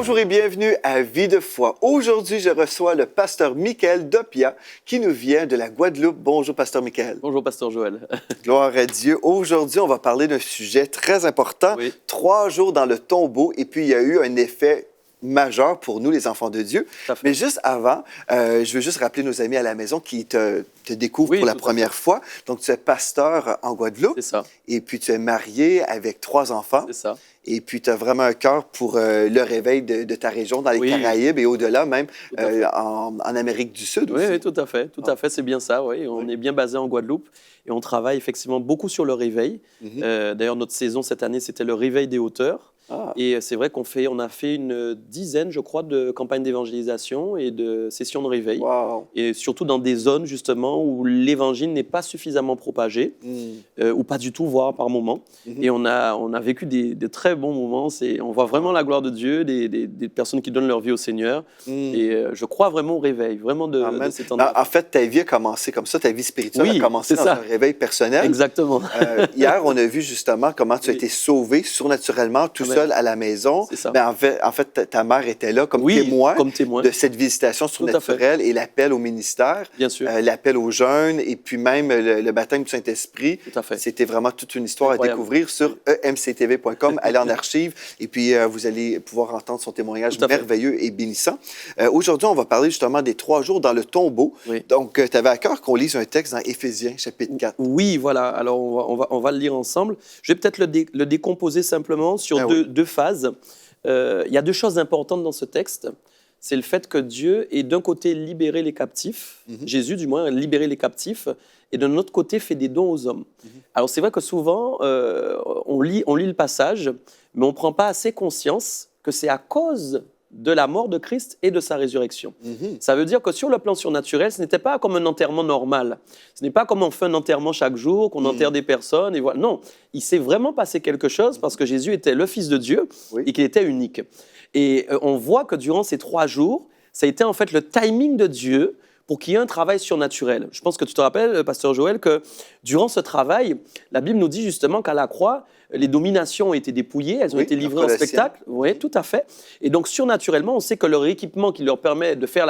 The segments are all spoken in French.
Bonjour et bienvenue à Vie de foi. Aujourd'hui, je reçois le pasteur Michael Doppia qui nous vient de la Guadeloupe. Bonjour, pasteur Michael. Bonjour, pasteur Joël. Gloire à Dieu. Aujourd'hui, on va parler d'un sujet très important. Oui. 3 jours dans le tombeau et puis il y a eu un effet majeur pour nous, les enfants de Dieu. Mais juste avant, je veux juste rappeler nos amis à la maison qui te découvrent pour la première fois. Donc, tu es pasteur en Guadeloupe. C'est ça. Et puis, tu es marié avec 3 enfants. C'est ça. Et puis, tu as vraiment un cœur pour le réveil de ta région, dans les Caraïbes et au-delà même, en Amérique du Sud aussi. Oui, tout à fait. Tout à fait, c'est bien ça. Oui. On est bien basé en Guadeloupe et on travaille effectivement beaucoup sur le réveil. D'ailleurs, notre saison cette année, c'était le réveil des hauteurs. Et c'est vrai on a fait une dizaine, je crois, de campagnes d'évangélisation et de sessions de réveil. Et surtout dans des zones, justement, où l'évangile n'est pas suffisamment propagé, ou pas du tout, voire par moments. Et on a vécu des très bons moments. On voit vraiment la gloire de Dieu, des personnes qui donnent leur vie au Seigneur. Et je crois vraiment au réveil, vraiment de cet endroit. En fait, ta vie a commencé comme ça, ta vie spirituelle a commencé dans un réveil personnel. Exactement. Hier, on a vu justement comment tu as été sauvé surnaturellement, tout seul à la maison. Mais en fait, ta mère était là comme témoin de cette visitation surnaturelle et l'appel au ministère, l'appel aux jeunes et puis même le baptême du Saint-Esprit. C'était vraiment toute une histoire à découvrir sur emctv.com. Allez en archive et puis vous allez pouvoir entendre son témoignage merveilleux et bénissant. Aujourd'hui, on va parler justement des 3 jours dans le tombeau. Donc, tu avais à cœur qu'on lise un texte dans Éphésiens, chapitre 4. Oui, voilà. Alors, on va le lire ensemble. Je vais peut-être le décomposer simplement sur deux phases. Il y a 2 choses importantes dans ce texte. C'est le fait que Dieu est d'un côté libéré les captifs, Jésus du moins a libéré les captifs, et d'un autre côté fait des dons aux hommes. Alors c'est vrai que souvent, on lit le passage, mais on ne prend pas assez conscience que c'est à cause de la mort de Christ et de sa résurrection. Ça veut dire que sur le plan surnaturel, ce n'était pas comme un enterrement normal. Ce n'est pas comme on fait un enterrement chaque jour, qu'on enterre des personnes, et voilà. Non, il s'est vraiment passé quelque chose parce que Jésus était le Fils de Dieu et qu'il était unique. Et on voit que durant ces 3 jours, ça a été en fait le timing de Dieu pour qu'il y ait un travail surnaturel. Je pense que tu te rappelles, pasteur Joël, que durant ce travail, la Bible nous dit justement qu'à la croix, les dominations ont été dépouillées, elles ont été livrées en spectacle. Oui, tout à fait. Et donc, surnaturellement, on sait que leur équipement qui leur permettait de faire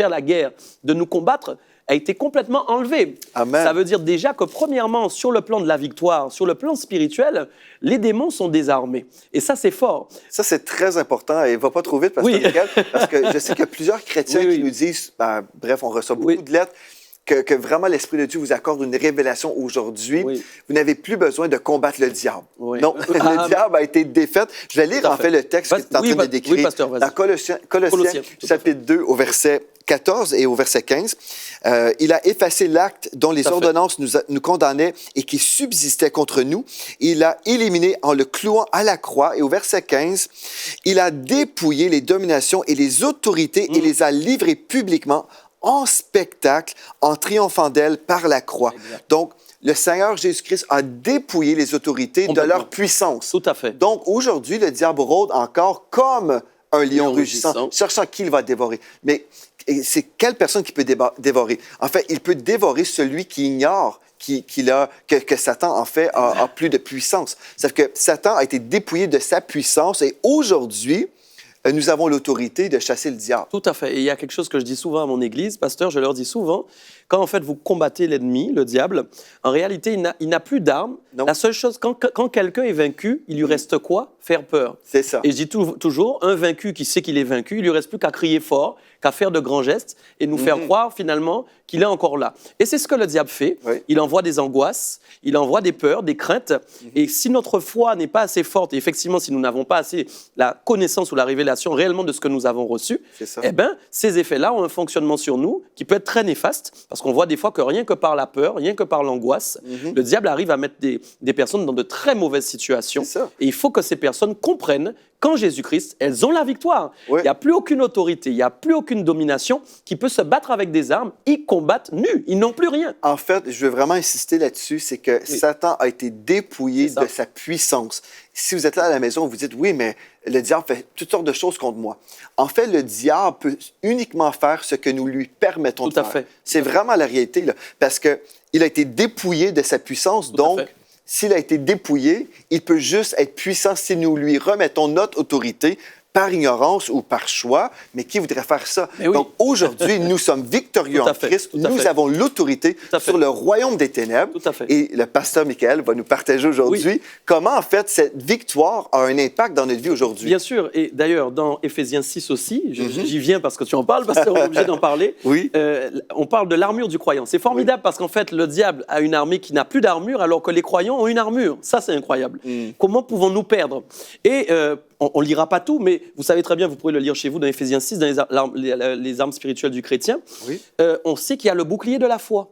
la guerre, de nous combattre, a été complètement enlevé. Amen. Ça veut dire déjà que, premièrement, sur le plan de la victoire, sur le plan spirituel, les démons sont désarmés. Et ça, c'est fort. Ça, c'est très important. Et va pas trop vite, pasteur Michael, parce que je sais qu'il y a plusieurs chrétiens qui nous disent, bref, on reçoit beaucoup de lettres, que vraiment l'Esprit de Dieu vous accorde une révélation aujourd'hui. Vous n'avez plus besoin de combattre le diable. Non, le diable a été défait. Je vais lire en fait le texte que tu es en train de décrire. Dans Colossiens chapitre 2 au verset 14 et au verset 15. Il a effacé l'acte dont les ordonnances nous condamnaient et qui subsistait contre nous. Il l'a éliminé en le clouant à la croix. Et au verset 15, il a dépouillé les dominations et les autorités et les a livrées publiquement en spectacle, en triomphant d'elle par la croix. Donc, le Seigneur Jésus-Christ a dépouillé les autorités de leur puissance. Tout à fait. Donc, aujourd'hui, le diable rôde encore comme un lion rugissant, cherchant qui il va dévorer. Mais c'est quelle personne qui peut dévorer? En fait, il peut dévorer celui qui ignore que Satan, en fait, a plus de puissance. C'est-à-dire que Satan a été dépouillé de sa puissance et aujourd'hui, nous avons l'autorité de chasser le diable. Tout à fait. Et il y a quelque chose que je dis souvent à mon église, pasteur, je leur dis souvent, quand en fait vous combattez l'ennemi, le diable, en réalité, il n'a plus d'armes. La seule chose, quand quelqu'un est vaincu, il lui reste quoi? Faire peur. C'est ça. Et je dis toujours, un vaincu qui sait qu'il est vaincu, il lui reste plus qu'à crier fort, qu'à faire de grands gestes et nous faire croire finalement qu'il est encore là. Et c'est ce que le diable fait. Il envoie des angoisses, il envoie des peurs, des craintes. Et si notre foi n'est pas assez forte, et effectivement, si nous n'avons pas assez la connaissance ou la révélation réellement de ce que nous avons reçu, eh bien, ces effets-là ont un fonctionnement sur nous qui peut être très néfaste, parce qu'on voit des fois que rien que par la peur, rien que par l'angoisse, le diable arrive à mettre des personnes dans de très mauvaises situations. Et il faut que ces personnes comprennent qu'en Jésus-Christ, elles ont la victoire. Il n'y a plus aucune autorité, il n'y a plus aucune domination qui peut se battre avec des armes. Ils combattent nus, ils n'ont plus rien. En fait, je veux vraiment insister là-dessus, c'est que Satan a été dépouillé de sa puissance. Si vous êtes là à la maison, vous dites, oui, mais le diable fait toutes sortes de choses contre moi. En fait, le diable peut uniquement faire ce que nous lui permettons de faire. C'est vraiment la réalité, là, parce qu'il a été dépouillé de sa puissance, donc s'il a été dépouillé, il peut juste être puissant si nous lui remettons notre autorité par ignorance ou par choix, mais qui voudrait faire ça? Donc aujourd'hui, nous sommes victorieux en Christ. Nous avons l'autorité sur le royaume des ténèbres. Et le pasteur Michael va nous partager aujourd'hui comment, en fait, cette victoire a un impact dans notre vie aujourd'hui. Bien sûr. Et d'ailleurs, dans Éphésiens 6 aussi, j'y viens parce que tu en parles, parce qu'on est obligé d'en parler. On parle de l'armure du croyant. C'est formidable parce qu'en fait, le diable a une armée qui n'a plus d'armure alors que les croyants ont une armure. Ça, c'est incroyable. Comment pouvons-nous perdre? Et on ne lira pas tout, mais vous savez très bien, vous pourrez le lire chez vous dans Éphésiens 6, dans les armes spirituelles du chrétien. On sait qu'il y a le bouclier de la foi.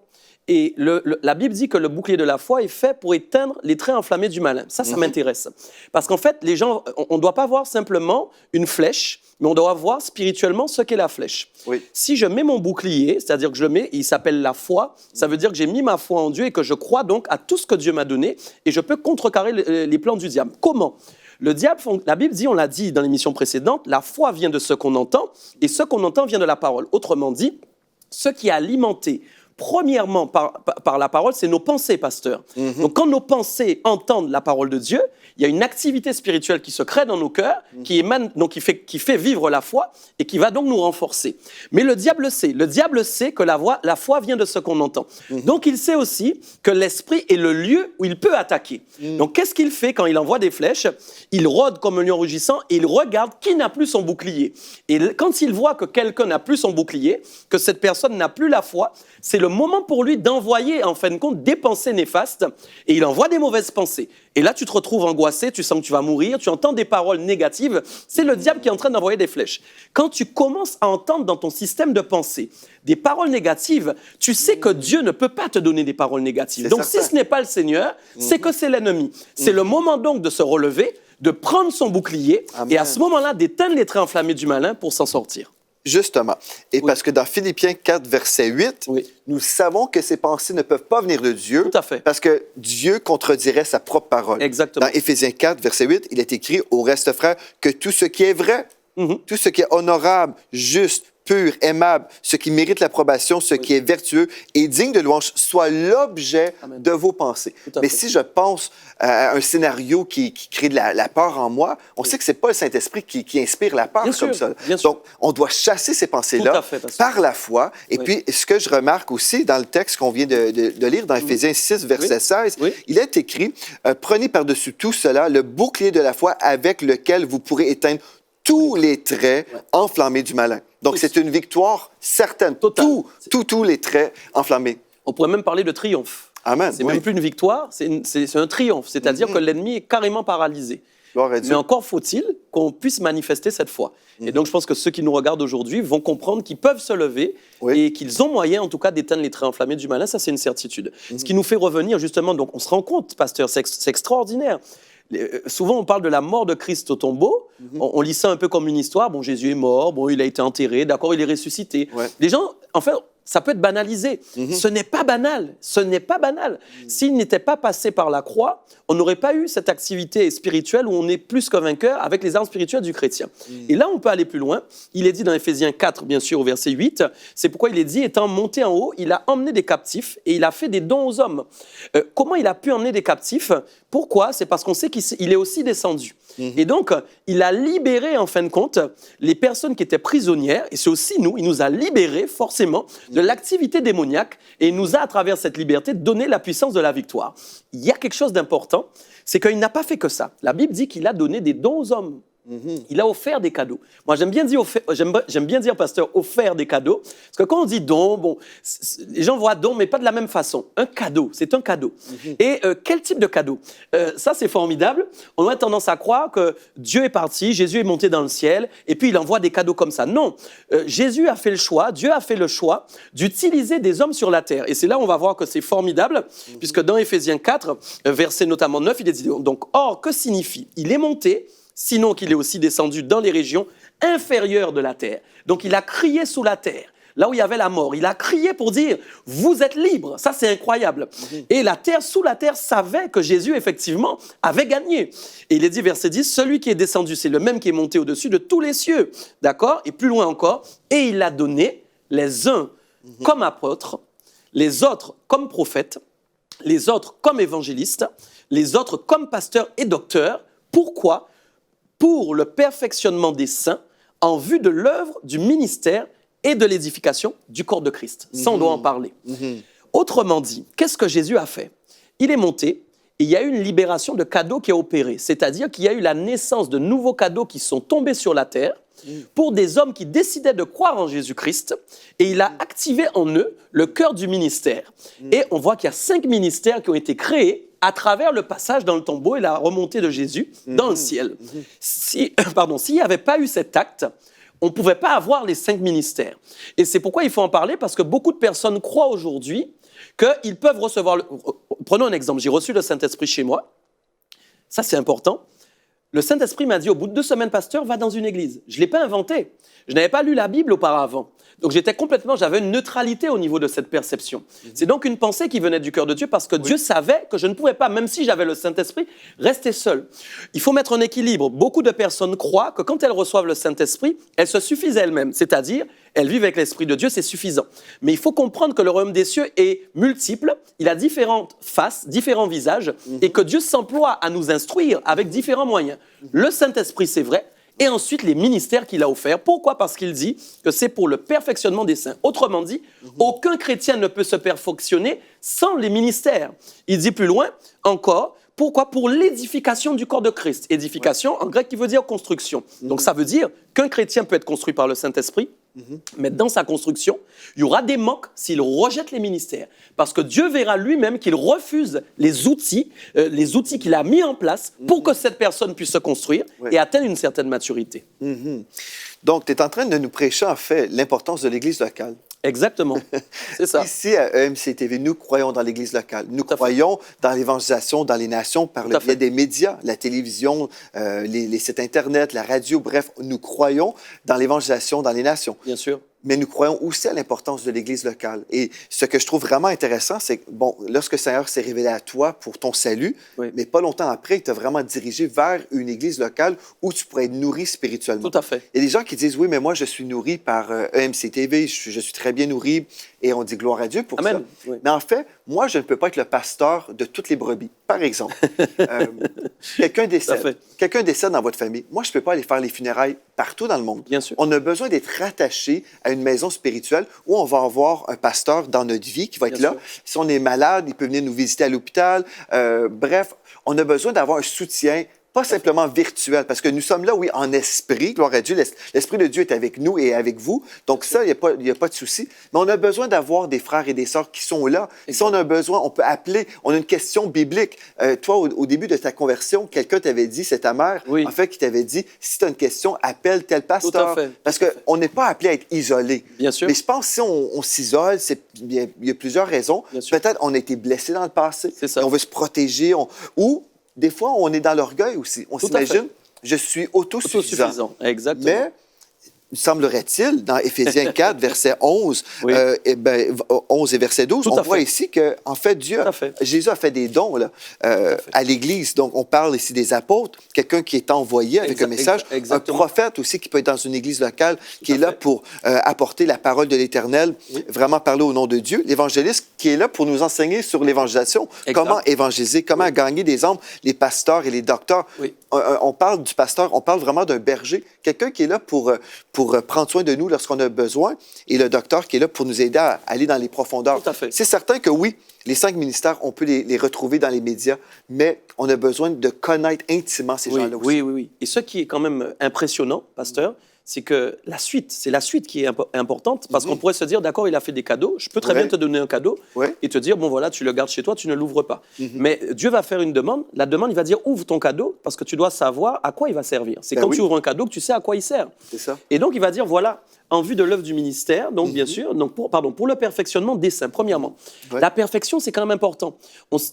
Et la Bible dit que le bouclier de la foi est fait pour éteindre les traits enflammés du malin. Ça m'intéresse. Parce qu'en fait, les gens, on ne doit pas voir simplement une flèche, mais on doit voir spirituellement ce qu'est la flèche. Si je mets mon bouclier, c'est-à-dire que je le mets, il s'appelle la foi, ça veut dire que j'ai mis ma foi en Dieu et que je crois donc à tout ce que Dieu m'a donné et je peux contrecarrer les plans du diable. Comment ? Le diable, la Bible dit, on l'a dit dans l'émission précédente, la foi vient de ce qu'on entend et ce qu'on entend vient de la parole. Autrement dit, ce qui est alimenté premièrement par la parole, c'est nos pensées, pasteur. Donc quand nos pensées entendent la parole de Dieu, il y a une activité spirituelle qui se crée dans nos cœurs, qui émane, donc qui fait vivre la foi et qui va donc nous renforcer. Mais le diable sait. Le diable sait que la foi vient de ce qu'on entend. Donc il sait aussi que l'esprit est le lieu où il peut attaquer. Donc qu'est-ce qu'il fait quand il envoie des flèches? Il rôde comme un lion rugissant et il regarde qui n'a plus son bouclier. Et quand il voit que quelqu'un n'a plus son bouclier, que cette personne n'a plus la foi, c'est le moment pour lui d'envoyer, en fin de compte, des pensées néfastes, et il envoie des mauvaises pensées. Et là, tu te retrouves angoissé, tu sens que tu vas mourir, tu entends des paroles négatives, c'est le diable qui est en train d'envoyer des flèches. Quand tu commences à entendre dans ton système de pensée des paroles négatives, tu sais que Dieu ne peut pas te donner des paroles négatives. Donc, si ce n'est pas le Seigneur, c'est que c'est l'ennemi. C'est le moment donc de se relever, de prendre son bouclier, et à ce moment-là, d'éteindre les traits enflammés du malin pour s'en sortir. Justement. Et parce que dans Philippiens 4, verset 8, nous savons que ces pensées ne peuvent pas venir de Dieu. Tout à fait. Parce que Dieu contredirait sa propre parole. Exactement. Dans Éphésiens 4, verset 8, il est écrit « Au reste, frères, que tout ce qui est vrai, tout ce qui est honorable, juste, pur, aimable, ce qui mérite l'approbation, ce qui est vertueux et digne de louange, soit l'objet de vos pensées. » Mais si je pense à un scénario qui crée de la peur en moi, on sait que ce n'est pas le Saint-Esprit qui inspire la peur comme ça. Donc, on doit chasser ces pensées-là par la foi. Et puis, ce que je remarque aussi dans le texte qu'on vient de lire dans Éphésiens 6, verset 16, il est écrit « Prenez par-dessus tout cela le bouclier de la foi avec lequel vous pourrez éteindre tous les traits enflammés du malin. » Donc, c'est une victoire certaine. Tous les traits enflammés. On pourrait même parler de triomphe. Amen. C'est même plus une victoire, c'est un triomphe. C'est-à-dire que l'ennemi est carrément paralysé. Mais encore faut-il qu'on puisse manifester cette foi. Et donc, je pense que ceux qui nous regardent aujourd'hui vont comprendre qu'ils peuvent se lever et qu'ils ont moyen, en tout cas, d'éteindre les traits enflammés du malin. Ça, c'est une certitude. Ce qui nous fait revenir, justement, donc on se rend compte, pasteur, c'est extraordinaire. Souvent, on parle de la mort de Christ au tombeau. On lit ça un peu comme une histoire. Bon, Jésus est mort, bon, il a été enterré, d'accord, il est ressuscité. Les gens, en fait, ça peut être banalisé. Ce n'est pas banal. Ce n'est pas banal. S'il n'était pas passé par la croix, on n'aurait pas eu cette activité spirituelle où on est plus que vainqueur avec les armes spirituelles du chrétien. Et là, on peut aller plus loin. Il est dit dans Éphésiens 4, bien sûr, au verset 8, c'est pourquoi il est dit, étant monté en haut, il a emmené des captifs et il a fait des dons aux hommes. Comment il a pu emmener des captifs? Pourquoi? C'est parce qu'on sait qu'il est aussi descendu. Et donc, il a libéré, en fin de compte, les personnes qui étaient prisonnières, et c'est aussi nous, il nous a libérés, forcément, de l'activité démoniaque, et il nous a, à travers cette liberté, donné la puissance de la victoire. Il y a quelque chose d'important, c'est qu'il n'a pas fait que ça. La Bible dit qu'il a donné des dons aux hommes. Il a offert des cadeaux. Moi, j'aime bien dire, pasteur, offert des cadeaux. Parce que quand on dit don, bon, les gens voient don, mais pas de la même façon. Un cadeau, c'est un cadeau. Et quel type de cadeau? Ça, c'est formidable. On a tendance à croire que Dieu est parti, Jésus est monté dans le ciel, et puis il envoie des cadeaux comme ça. Non, Jésus a fait le choix, Dieu a fait le choix d'utiliser des hommes sur la terre. Et c'est là où on va voir que c'est formidable, puisque dans Éphésiens 4, verset notamment 9, il est dit, donc, or, que signifie? Il est monté, sinon qu'il est aussi descendu dans les régions inférieures de la terre. Donc, il a crié sous la terre, là où il y avait la mort. Il a crié pour dire, vous êtes libres. Ça, c'est incroyable. Et la terre, sous la terre, savait que Jésus, effectivement, avait gagné. Et il est dit, verset 10, celui qui est descendu, c'est le même qui est monté au-dessus de tous les cieux. D'accord? Et plus loin encore, et il a donné les uns comme apôtres, les autres comme prophètes, les autres comme évangélistes, les autres comme pasteurs et docteurs. Pourquoi? pour le perfectionnement des saints en vue de l'œuvre du ministère et de l'édification du corps de Christ. Ça, on doit en parler. Autrement dit, qu'est-ce que Jésus a fait? Il est monté et il y a eu une libération de cadeaux qui a opéré. C'est-à-dire qu'il y a eu la naissance de nouveaux cadeaux qui sont tombés sur la terre pour des hommes qui décidaient de croire en Jésus-Christ, et il a activé en eux le cœur du ministère. Et on voit qu'il y a 5 ministères qui ont été créés à travers le passage dans le tombeau et la remontée de Jésus dans le ciel. S'il n'y avait pas eu cet acte, on ne pouvait pas avoir les 5 ministères. Et c'est pourquoi il faut en parler, parce que beaucoup de personnes croient aujourd'hui qu'ils peuvent recevoir... Prenons un exemple, j'ai reçu le Saint-Esprit chez moi. Ça, c'est important. Le Saint-Esprit m'a dit, au bout de 2 semaines, pasteur, va dans une église. Je ne l'ai pas inventé. Je n'avais pas lu la Bible auparavant. Donc j'avais une neutralité au niveau de cette perception. C'est donc une pensée qui venait du cœur de Dieu, parce que Dieu savait que je ne pouvais pas, même si j'avais le Saint-Esprit, rester seul. Il faut mettre un équilibre. Beaucoup de personnes croient que quand elles reçoivent le Saint-Esprit, elles se suffisent elles-mêmes. C'est-à-dire, elles vivent avec l'Esprit de Dieu, c'est suffisant. Mais il faut comprendre que le royaume des cieux est multiple, il a différentes faces, différents visages, et que Dieu s'emploie à nous instruire avec différents moyens. Le Saint-Esprit, c'est vrai, et ensuite les ministères qu'il a offerts. Pourquoi? Parce qu'il dit que c'est pour le perfectionnement des saints. Autrement dit, aucun chrétien ne peut se perfectionner sans les ministères. Il dit plus loin encore, pourquoi? Pour l'édification du corps de Christ. Édification, en grec, qui veut dire construction. Donc ça veut dire qu'un chrétien peut être construit par le Saint-Esprit, mais dans sa construction, il y aura des manques s'il rejette les ministères. Parce que Dieu verra lui-même qu'il refuse les outils qu'il a mis en place pour que cette personne puisse se construire et atteindre une certaine maturité. Donc, tu es en train de nous prêcher, en fait, l'importance de l'Église locale. Exactement, c'est ça. Ici, à EMC TV, nous croyons dans l'Église locale. Nous croyons dans l'évangélisation dans les nations par le biais des médias, la télévision, les sites Internet, la radio, bref, nous croyons dans l'évangélisation dans les nations. Bien sûr. Mais nous croyons aussi à l'importance de l'Église locale. Et ce que je trouve vraiment intéressant, c'est que, bon, lorsque le Seigneur s'est révélé à toi pour ton salut, mais pas longtemps après, il t'a vraiment dirigé vers une Église locale où tu pourrais être nourri spirituellement. Tout à fait. Il y a des gens qui disent, oui, mais moi, je suis nourri par EMC TV, je suis très bien nourri, et on dit gloire à Dieu pour ça. Oui. Mais en fait, moi, je ne peux pas être le pasteur de toutes les brebis. Par exemple, quelqu'un décède dans votre famille. Moi, je ne peux pas aller faire les funérailles partout dans le monde. Bien sûr. On a besoin d'être rattaché à une maison spirituelle où on va avoir un pasteur dans notre vie qui va être là. Si on est malade, il peut venir nous visiter à l'hôpital. Bref, on a besoin d'avoir un soutien, pas simplement virtuel, parce que nous sommes là, oui, en esprit, gloire à Dieu, l'Esprit de Dieu est avec nous et avec vous, donc ça, il n'y a pas de souci, mais on a besoin d'avoir des frères et des sœurs qui sont là. Si on a besoin, on peut appeler, on a une question biblique. Toi, au début de ta conversion, quelqu'un t'avait dit, c'est ta mère, en fait, qui t'avait dit, si tu as une question, appelle tel pasteur. Tout à fait. Parce qu'on n'est pas appelé à être isolé. Bien sûr. Mais je pense que si on s'isole, il y a plusieurs raisons. Peut-être on a été blessé dans le passé, et on veut se protéger, ou des fois, on est dans l'orgueil aussi. On s'imagine, je suis autosuffisant. Exactement. Mais, semblerait-il, dans Éphésiens 4, verset 11, 11 et verset 12, on voit ici qu'en fait, Jésus a fait des dons là, à l'Église. Donc, on parle ici des apôtres, quelqu'un qui est envoyé avec un message, un prophète aussi qui peut être dans une Église locale, qui est là pour apporter la parole de l'Éternel, vraiment parler au nom de Dieu. L'évangéliste qui est là pour nous enseigner sur l'évangélisation, comment évangéliser, comment gagner des âmes, les pasteurs et les docteurs. On parle du pasteur, on parle vraiment d'un berger, quelqu'un qui est là pour prendre soin de nous lorsqu'on a besoin, et le docteur qui est là pour nous aider à aller dans les profondeurs. Tout à fait. C'est certain que oui, les 5 ministères, on peut les retrouver dans les médias, mais on a besoin de connaître intimement ces gens-là aussi. Oui. Et ce qui est quand même impressionnant, pasteur, c'est que c'est la suite qui est importante, parce qu'on pourrait se dire, d'accord, il a fait des cadeaux, je peux très bien te donner un cadeau et te dire, bon voilà, tu le gardes chez toi, tu ne l'ouvres pas. Mais Dieu va faire une demande, la demande, il va dire, ouvre ton cadeau, parce que tu dois savoir à quoi il va servir. C'est quand tu ouvres un cadeau que tu sais à quoi il sert. C'est ça. Et donc, il va dire, voilà, en vue de l'œuvre du ministère, donc bien sûr, donc pour le perfectionnement des saints, premièrement. La perfection, c'est quand même important.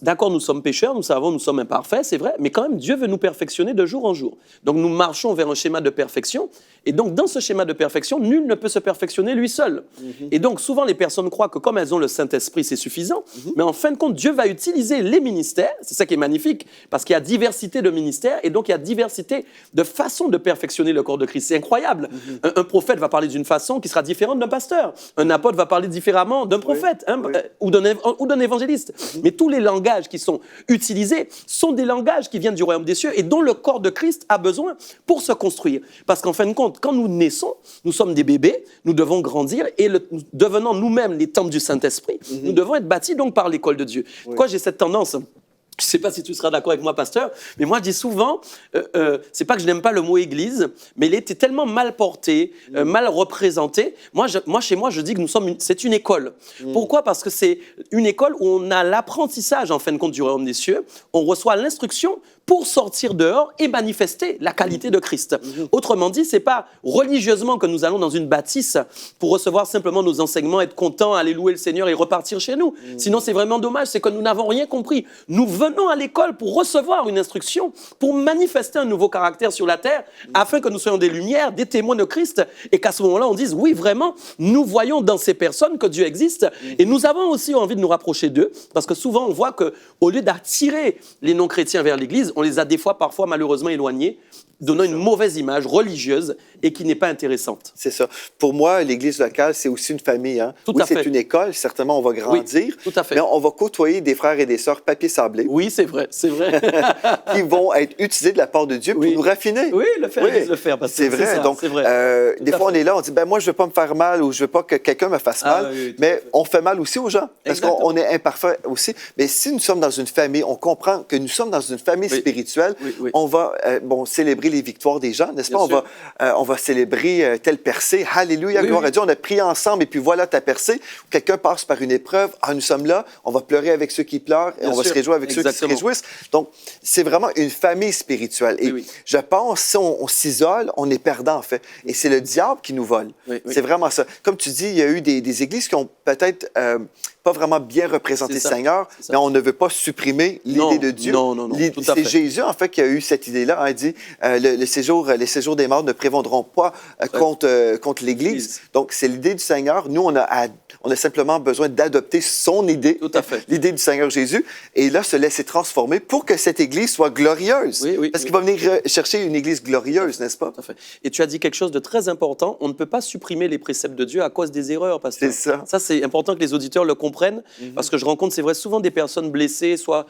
D'accord, nous sommes pécheurs, nous savons, nous sommes imparfaits, c'est vrai, mais quand même, Dieu veut nous perfectionner de jour en jour. Donc, nous marchons vers un schéma de perfection, et donc, dans ce schéma de perfection, nul ne peut se perfectionner lui seul. Et donc, souvent, les personnes croient que comme elles ont le Saint-Esprit, c'est suffisant, mais en fin de compte, Dieu va utiliser les ministères, c'est ça qui est magnifique, parce qu'il y a diversité de ministères, et donc il y a diversité de façons de perfectionner le corps de Christ. C'est incroyable. Un prophète va parler d'une d'une façon qui sera différente d'un pasteur. Un apôtre va parler différemment d'un prophète ou d'un évangéliste. Mais tous les langages qui sont utilisés sont des langages qui viennent du royaume des cieux et dont le corps de Christ a besoin pour se construire. Parce qu'en fin de compte, quand nous naissons, nous sommes des bébés, nous devons grandir et devenant nous-mêmes les temples du Saint-Esprit, nous devons être bâtis donc par l'école de Dieu. Pourquoi j'ai cette tendance ? Je ne sais pas si tu seras d'accord avec moi, pasteur, mais moi je dis souvent, c'est pas que je n'aime pas le mot église, mais il était tellement mal porté, mal représenté. Moi, chez moi, je dis que c'est une école. Pourquoi ? Parce que c'est une école où on a l'apprentissage, en fin de compte, du royaume des cieux. On reçoit l'instruction pour sortir dehors et manifester la qualité de Christ. Autrement dit, ce n'est pas religieusement que nous allons dans une bâtisse pour recevoir simplement nos enseignements, être contents, aller louer le Seigneur et repartir chez nous. Sinon, c'est vraiment dommage, c'est que nous n'avons rien compris. Nous venons à l'école pour recevoir une instruction, pour manifester un nouveau caractère sur la terre, afin que nous soyons des lumières, des témoins de Christ, et qu'à ce moment-là, on dise, oui, vraiment, nous voyons dans ces personnes que Dieu existe, et nous avons aussi envie de nous rapprocher d'eux, parce que souvent, on voit qu'au lieu d'attirer les non-chrétiens vers l'Église, on les a parfois malheureusement éloignés, donnant une mauvaise image religieuse et qui n'est pas intéressante. C'est ça. Pour moi, l'Église locale, c'est aussi une famille. Hein? Oui, c'est une école. Certainement, on va grandir. Oui, tout à fait. Mais on va côtoyer des frères et des sœurs papier sablé. Oui, c'est vrai. qui vont être utilisés de la part de Dieu pour nous raffiner. Oui, le faire. C'est vrai. Donc, des fois, on est là, on dit, moi, je ne veux pas me faire mal ou je ne veux pas que quelqu'un me fasse mal. Mais on fait mal aussi aux gens parce qu'on est imparfait aussi. Mais si nous sommes dans une famille, on comprend que nous sommes dans une famille spirituelle, on va célébrer les victoires des gens, n'est-ce pas? On va célébrer telle percée. Alléluia, gloire à Dieu. On a prié ensemble et puis voilà ta percée. Quelqu'un passe par une épreuve. Nous sommes là. On va pleurer avec ceux qui pleurent et on va se réjouir avec ceux qui se réjouissent. Donc, c'est vraiment une famille spirituelle. Et je pense, si on s'isole, on est perdant, en fait. Et c'est le diable qui nous vole. C'est vraiment ça. Comme tu dis, il y a eu des églises qui ont peut-être pas vraiment bien représenté le Seigneur, mais on ne veut pas supprimer l'idée de Dieu. Non, c'est Jésus, en fait, qui a eu cette idée-là. Il dit, les séjours des morts ne prévaudront pas contre l'Église. Donc, c'est l'idée du Seigneur. Nous, on a simplement besoin d'adopter son idée, l'idée du Seigneur Jésus, et là, se laisser transformer pour que cette Église soit glorieuse. Parce qu'il va venir chercher une Église glorieuse, n'est-ce pas? Tout à fait. Et tu as dit quelque chose de très important. On ne peut pas supprimer les préceptes de Dieu à cause des erreurs. C'est ça. Ça, c'est important que les auditeurs le comprennent, parce que je rencontre, c'est vrai, souvent des personnes blessées, soit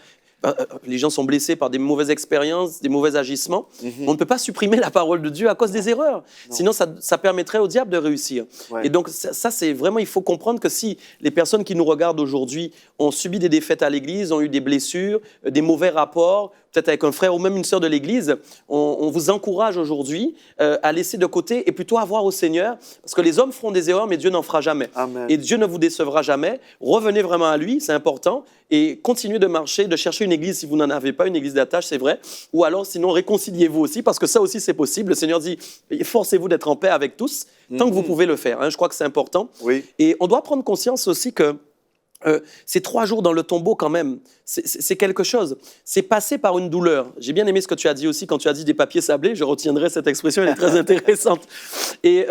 les gens sont blessés par des mauvaises expériences, des mauvais agissements. On ne peut pas supprimer la parole de Dieu à cause des erreurs. Sinon, ça permettrait au diable de réussir. Et donc, ça, c'est vraiment, il faut comprendre que si les personnes qui nous regardent aujourd'hui ont subi des défaites à l'Église, ont eu des blessures, des mauvais rapports, peut-être avec un frère ou même une sœur de l'Église, on vous encourage aujourd'hui à laisser de côté et plutôt à voir au Seigneur, parce que les hommes feront des erreurs, mais Dieu n'en fera jamais. Amen. Et Dieu ne vous décevra jamais. Revenez vraiment à lui, c'est important, et continuez de marcher, de chercher une église si vous n'en avez pas, une église d'attache, c'est vrai, ou alors sinon réconciliez-vous aussi, parce que ça aussi c'est possible. Le Seigneur dit, forcez-vous d'être en paix avec tous, tant que vous pouvez le faire. Je crois que c'est important. Et on doit prendre conscience aussi que ces 3 jours dans le tombeau, quand même, c'est quelque chose. C'est passé par une douleur. J'ai bien aimé ce que tu as dit aussi quand tu as dit des papiers sablés. Je retiendrai cette expression, elle est très intéressante. Et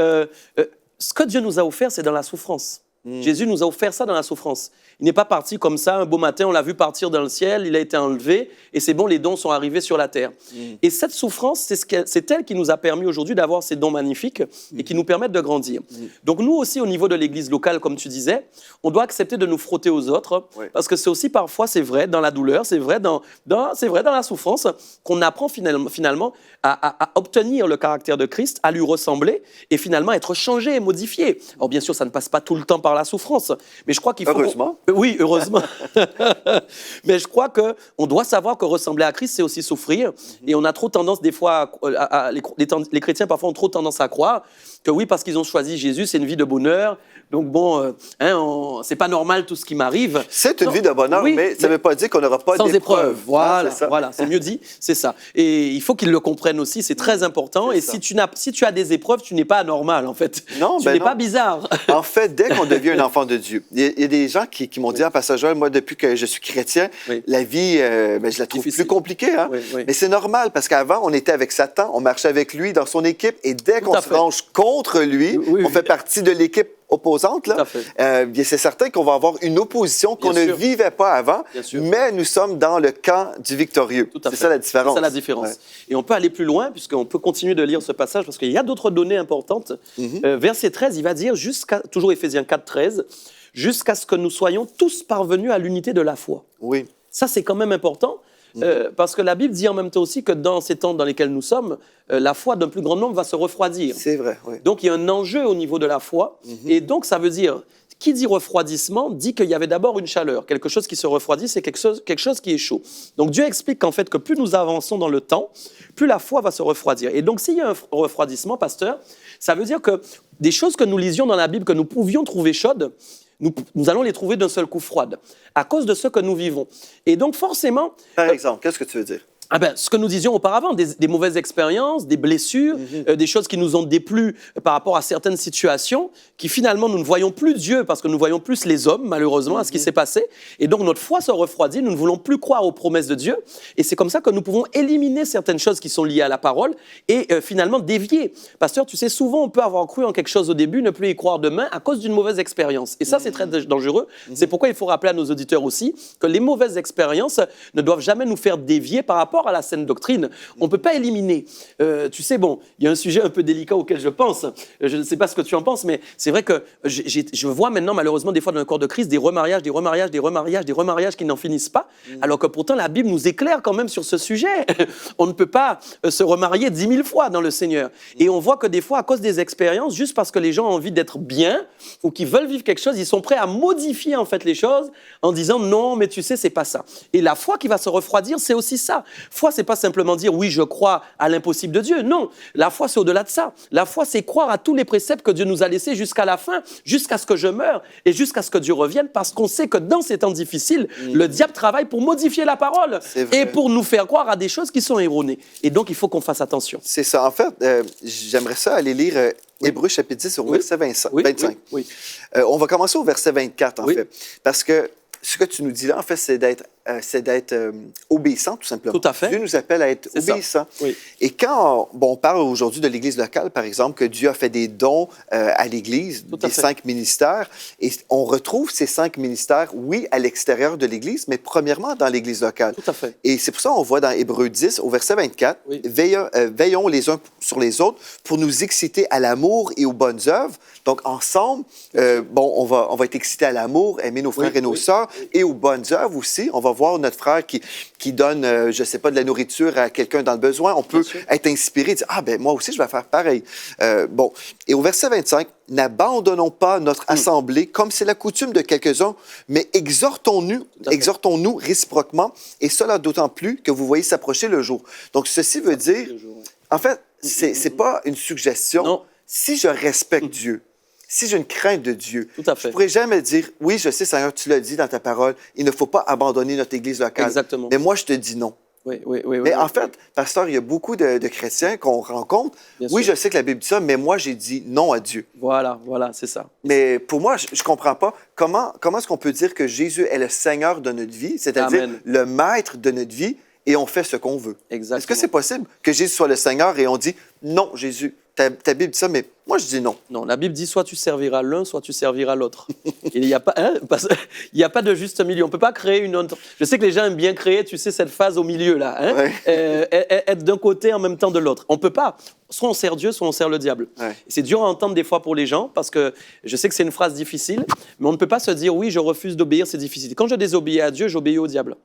ce que Dieu nous a offert, c'est dans la souffrance. Jésus nous a offert ça dans la souffrance. Il n'est pas parti comme ça, un beau matin, on l'a vu partir dans le ciel, il a été enlevé, et c'est bon, les dons sont arrivés sur la terre. Et cette souffrance, c'est elle qui nous a permis aujourd'hui d'avoir ces dons magnifiques et qui nous permettent de grandir. Donc nous aussi, au niveau de l'église locale, comme tu disais, on doit accepter de nous frotter aux autres, parce que c'est aussi parfois, c'est vrai, dans la douleur, c'est vrai dans la souffrance, qu'on apprend finalement à obtenir le caractère de Christ, à lui ressembler, et finalement être changé et modifié. Alors bien sûr, ça ne passe pas tout le temps par la souffrance, mais je crois qu'il faut... Heureusement. Oui, heureusement. Mais je crois qu'on doit savoir que ressembler à Christ, c'est aussi souffrir. Et on a trop tendance, des fois, les chrétiens parfois ont trop tendance à croire que oui, parce qu'ils ont choisi Jésus, c'est une vie de bonheur. Donc bon, c'est pas normal tout ce qui m'arrive. C'est une vie de bonheur, mais ça ne veut pas dire qu'on n'aura pas d'épreuves. Voilà, c'est mieux dit, c'est ça. Et il faut qu'ils le comprennent aussi, c'est très important. Et si tu as des épreuves, tu n'es pas anormal, en fait. Non, tu n'es pas bizarre. En fait, dès qu'on devient un enfant de Dieu, il y a des gens qui m'ont dit, Pasteur Joël, moi, depuis que je suis chrétien, la vie, je la trouve plus compliquée. Hein? Mais c'est normal, parce qu'avant, on était avec Satan, on marchait avec lui dans son équipe, et dès qu'on se range contre lui, on fait partie de l'équipe opposantes, là, bien, c'est certain qu'on va avoir une opposition qu'on ne vivait pas avant, mais nous sommes dans le camp du victorieux. C'est ça la différence. C'est ça la différence. Et on peut aller plus loin, puisqu'on peut continuer de lire ce passage, parce qu'il y a d'autres données importantes. Verset 13, il va dire, toujours Éphésiens 4, 13, jusqu'à ce que nous soyons tous parvenus à l'unité de la foi. Oui. Ça, c'est quand même important. Parce que la Bible dit en même temps aussi que dans ces temps dans lesquels nous sommes, la foi d'un plus grand nombre va se refroidir. C'est vrai, oui. Donc il y a un enjeu au niveau de la foi. Et donc ça veut dire, qui dit refroidissement dit qu'il y avait d'abord une chaleur. Quelque chose qui se refroidit, c'est quelque chose qui est chaud. Donc Dieu explique qu'en fait, que plus nous avançons dans le temps, plus la foi va se refroidir. Et donc s'il y a un refroidissement, pasteur, ça veut dire que des choses que nous lisions dans la Bible, que nous pouvions trouver chaudes, nous allons les trouver d'un seul coup froides, à cause de ce que nous vivons. Et donc, forcément... Par exemple, qu'est-ce que tu veux dire? Ce que nous disions auparavant, des mauvaises expériences, des blessures, des choses qui nous ont déplu par rapport à certaines situations, qui finalement, nous ne voyons plus Dieu parce que nous voyons plus les hommes, malheureusement, à ce qui s'est passé. Et donc, notre foi se refroidit, nous ne voulons plus croire aux promesses de Dieu. Et c'est comme ça que nous pouvons éliminer certaines choses qui sont liées à la parole et finalement dévier. Pasteur, tu sais, souvent, on peut avoir cru en quelque chose au début, ne plus y croire demain à cause d'une mauvaise expérience. Et ça, c'est très dangereux. C'est pourquoi il faut rappeler à nos auditeurs aussi que les mauvaises expériences ne doivent jamais nous faire dévier par rapport à la saine doctrine. On ne peut pas éliminer. Tu sais, bon, il y a un sujet un peu délicat auquel je pense. Je ne sais pas ce que tu en penses, mais c'est vrai que je vois maintenant, malheureusement, des fois dans un corps de crise, des remariages qui n'en finissent pas, alors que pourtant la Bible nous éclaire quand même sur ce sujet. On ne peut pas se remarier 10 000 fois dans le Seigneur. Et on voit que des fois, à cause des expériences, juste parce que les gens ont envie d'être bien ou qu'ils veulent vivre quelque chose, ils sont prêts à modifier en fait les choses en disant non, mais tu sais, c'est pas ça. Et la foi qui va se refroidir, c'est aussi ça. Foi, c'est pas simplement dire oui, je crois à l'impossible de Dieu. Non, la foi, c'est au-delà de ça. La foi, c'est croire à tous les préceptes que Dieu nous a laissés jusqu'à la fin, jusqu'à ce que je meure et jusqu'à ce que Dieu revienne, parce qu'on sait que dans ces temps difficiles, le diable travaille pour modifier la parole et pour nous faire croire à des choses qui sont erronées. Et donc, il faut qu'on fasse attention. C'est ça. En fait, j'aimerais ça aller lire Hébreux chapitre 10 au verset 25. On va commencer au verset 24, en fait. Parce que ce que tu nous dis là, en fait, c'est d'être obéissant, tout simplement. Tout à fait. Dieu nous appelle à être obéissant. Oui. Et quand on parle aujourd'hui de l'Église locale, par exemple, que Dieu a fait des dons à l'Église, des 5 ministères, et on retrouve ces 5 ministères, oui, à l'extérieur de l'Église, mais premièrement dans l'Église locale. Tout à fait. Et c'est pour ça qu'on voit dans Hébreux 10, au verset 24, veillons les uns sur les autres pour nous exciter à l'amour et aux bonnes œuvres. Donc, ensemble, on va être excités à l'amour, aimer nos frères et nos sœurs, et aux bonnes œuvres aussi. On va voir notre frère qui donne, je ne sais pas, de la nourriture à quelqu'un dans le besoin. On peut être inspiré et dire, moi aussi, je vais faire pareil. Et au verset 25, n'abandonnons pas notre assemblée comme c'est la coutume de quelques-uns, mais exhortons-nous réciproquement, et cela d'autant plus que vous voyez s'approcher le jour. Donc, ceci veut dire, en fait, c'est pas une suggestion. Non. Si je respecte Dieu, si j'ai une crainte de Dieu, je ne pourrais jamais dire, oui, je sais, Seigneur, tu l'as dit dans ta parole, il ne faut pas abandonner notre Église locale. Exactement. Mais moi, je te dis non. Mais en fait, pasteur, il y a beaucoup de chrétiens qu'on rencontre. Oui, je sais que la Bible dit ça, mais moi, j'ai dit non à Dieu. Voilà, c'est ça. Mais pour moi, je ne comprends pas comment est-ce qu'on peut dire que Jésus est le Seigneur de notre vie, c'est-à-dire le maître de notre vie, et on fait ce qu'on veut. Exactement. Est-ce que c'est possible que Jésus soit le Seigneur et on dit non, Jésus, ta Bible dit ça, mais moi, je dis non. Non, la Bible dit soit tu serviras l'un, soit tu serviras l'autre. Il n'y a pas de juste milieu. On ne peut pas créer une autre. Je sais que les gens aiment bien créer, tu sais, cette phase au milieu, là. Être d'un côté en même temps de l'autre. On ne peut pas. Soit on sert Dieu, soit on sert le diable. C'est dur à entendre des fois pour les gens, parce que je sais que c'est une phrase difficile, mais on ne peut pas se dire, oui, je refuse d'obéir, c'est difficile. Quand je désobéis à Dieu, j'obéis au diable.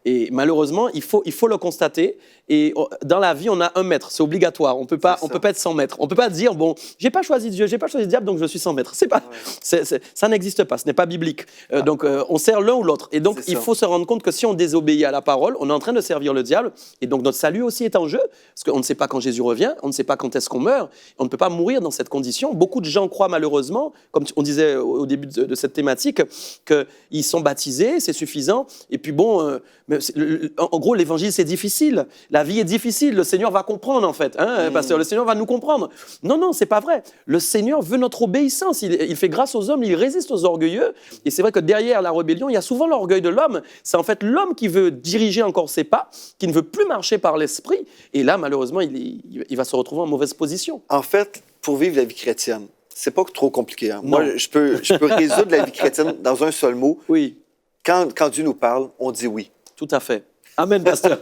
Et malheureusement, il faut le constater. Et dans la vie, on a un maître, c'est obligatoire. On peut pas être sans maître. On ne peut pas dire, bon, j'ai pas choisi Dieu, j'ai pas choisi le diable, donc je suis sans maître. Ça n'existe pas, ce n'est pas biblique. Donc on sert l'un ou l'autre. Et donc il faut se rendre compte que si on désobéit à la parole, on est en train de servir le diable. Et donc notre salut aussi est en jeu, parce qu'on ne sait pas quand Jésus revient, on ne sait pas quand est-ce qu'on meurt. On ne peut pas mourir dans cette condition. Beaucoup de gens croient malheureusement, comme on disait au début de cette thématique, qu'ils sont baptisés, c'est suffisant. Et puis bon, en gros, l'évangile c'est difficile. La vie est difficile. Le Seigneur va comprendre en fait, parce que le Seigneur va nous comprendre. Non, c'est pas vrai. Le Seigneur veut notre obéissance. Il fait grâce aux hommes, il résiste aux orgueilleux. Et c'est vrai que derrière la rébellion, il y a souvent l'orgueil de l'homme. C'est en fait l'homme qui veut diriger encore ses pas, qui ne veut plus marcher par l'esprit. Et là, malheureusement, il va se retrouver en mauvaise position. En fait, pour vivre la vie chrétienne, c'est pas trop compliqué. Hein. Moi, je peux résoudre la vie chrétienne dans un seul mot. Oui. Quand Dieu nous parle, on dit oui. Tout à fait. Amen, pasteur.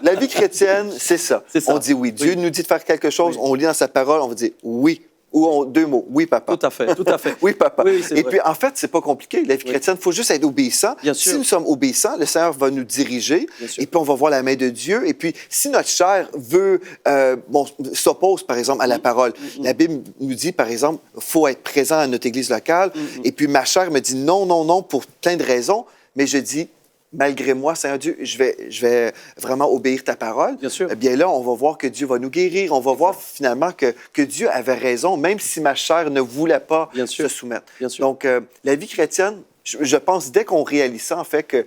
La vie chrétienne, c'est ça. On dit oui. Dieu nous dit de faire quelque chose, on lit dans sa parole, on va dire oui. Ou deux mots. Oui, papa. Tout à fait, tout à fait. Oui, papa. Oui, et puis, en fait, c'est pas compliqué. La vie chrétienne, il faut juste être obéissant. Bien sûr. Si nous sommes obéissants, le Seigneur va nous diriger. Et puis, on va voir la main de Dieu. Et puis, si notre chair s'oppose, par exemple, à la parole, la Bible nous dit, par exemple, il faut être présent à notre église locale. Et puis, ma chair me dit non, non, non, pour plein de raisons. Mais je dis, malgré moi, Seigneur Dieu, je vais vraiment obéir ta parole. Bien sûr. Eh bien là, on va voir que Dieu va nous guérir. On va voir finalement que Dieu avait raison, même si ma chair ne voulait pas se soumettre. Bien sûr. Donc, la vie chrétienne, je pense, dès qu'on réalise ça, en fait, que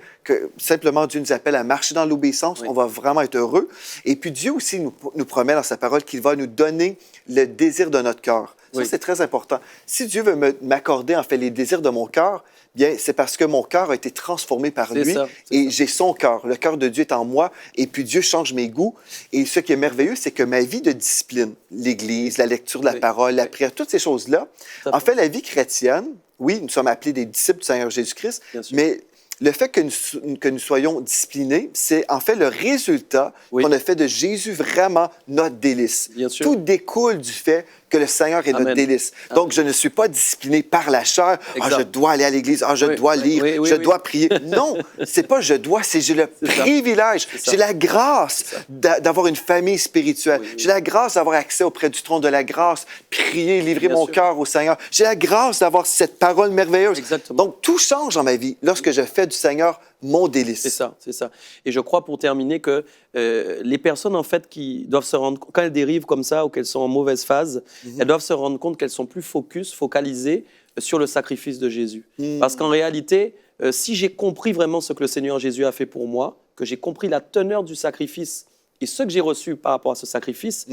simplement Dieu nous appelle à marcher dans l'obéissance, on va vraiment être heureux. Et puis Dieu aussi nous promet dans sa parole qu'il va nous donner le désir de notre cœur. Ça, c'est très important. Si Dieu veut m'accorder, en fait, les désirs de mon cœur, bien, c'est parce que mon cœur a été transformé par lui et j'ai son cœur. Le cœur de Dieu est en moi et puis Dieu change mes goûts. Et ce qui est merveilleux, c'est que ma vie de discipline, l'Église, la lecture de la parole, la prière, toutes ces choses-là, en fait, la vie chrétienne, oui, nous sommes appelés des disciples du Seigneur Jésus-Christ, mais le fait que nous soyons disciplinés, c'est en fait le résultat qu'on a fait de Jésus vraiment notre délice. Tout découle du fait que le Seigneur est notre délice. Donc, je ne suis pas discipliné par la chair. Ah, je dois aller à l'église. Ah, je dois lire. Je dois prier. Non, c'est pas je dois, c'est j'ai le privilège. J'ai la grâce d'avoir une famille spirituelle. J'ai la grâce d'avoir accès auprès du trône de la grâce, prier, livrer mon cœur au Seigneur. J'ai la grâce d'avoir cette parole merveilleuse. Donc, tout change dans ma vie lorsque je fais du Seigneur mon délice. C'est ça, c'est ça. Et je crois, pour terminer, que les personnes, en fait, qui doivent se rendre compte, quand elles dérivent comme ça ou qu'elles sont en mauvaise phase, elles doivent se rendre compte qu'elles sont plus focalisées sur le sacrifice de Jésus. Parce qu'en réalité, si j'ai compris vraiment ce que le Seigneur Jésus a fait pour moi, que j'ai compris la teneur du sacrifice et ce que j'ai reçu par rapport à ce sacrifice,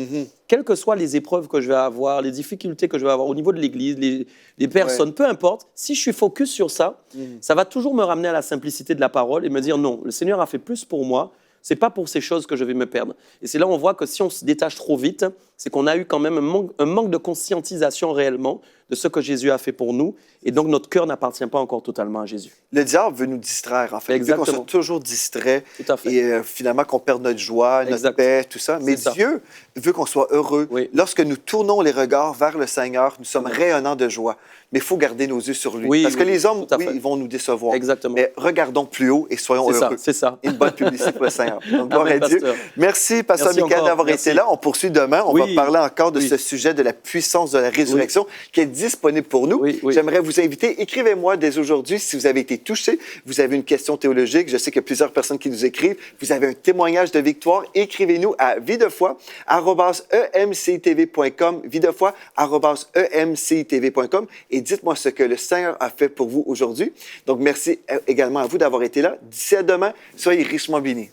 quelles que soient les épreuves que je vais avoir, les difficultés que je vais avoir au niveau de l'Église, les personnes, peu importe, si je suis focus sur ça, ça va toujours me ramener à la simplicité de la parole et me dire non, le Seigneur a fait plus pour moi, c'est pas pour ces choses que je vais me perdre. Et c'est là où on voit que si on se détache trop vite, c'est qu'on a eu quand même un manque de conscientisation réellement de ce que Jésus a fait pour nous. Et donc, notre cœur n'appartient pas encore totalement à Jésus. Le diable veut nous distraire, en fait. Exactement. Il veut qu'on soit toujours distrait. Tout à fait. Et finalement, qu'on perde notre joie, notre paix, tout ça. Mais Dieu veut qu'on soit heureux. Lorsque nous tournons les regards vers le Seigneur, nous sommes rayonnants de joie. Mais il faut garder nos yeux sur lui. Parce que les hommes, ils vont nous décevoir. Exactement. Mais regardons plus haut et soyons heureux. C'est ça. Une bonne publicité pour le Seigneur. Donc, gloire à Dieu. Merci, Pasteur Michael, d'avoir été là. On poursuit demain. On va parler encore de ce sujet de la puissance de la résurrection qui est disponible pour nous. J'aimerais vous inviter. Écrivez-moi dès aujourd'hui si vous avez été touché, vous avez une question théologique. Je sais qu'il y a plusieurs personnes qui nous écrivent. Vous avez un témoignage de victoire. Écrivez-nous à videfoi@emctv.com, videfoi@emctv.com et dites-moi ce que le Seigneur a fait pour vous aujourd'hui. Donc, merci également à vous d'avoir été là. D'ici à demain, soyez richement bénis.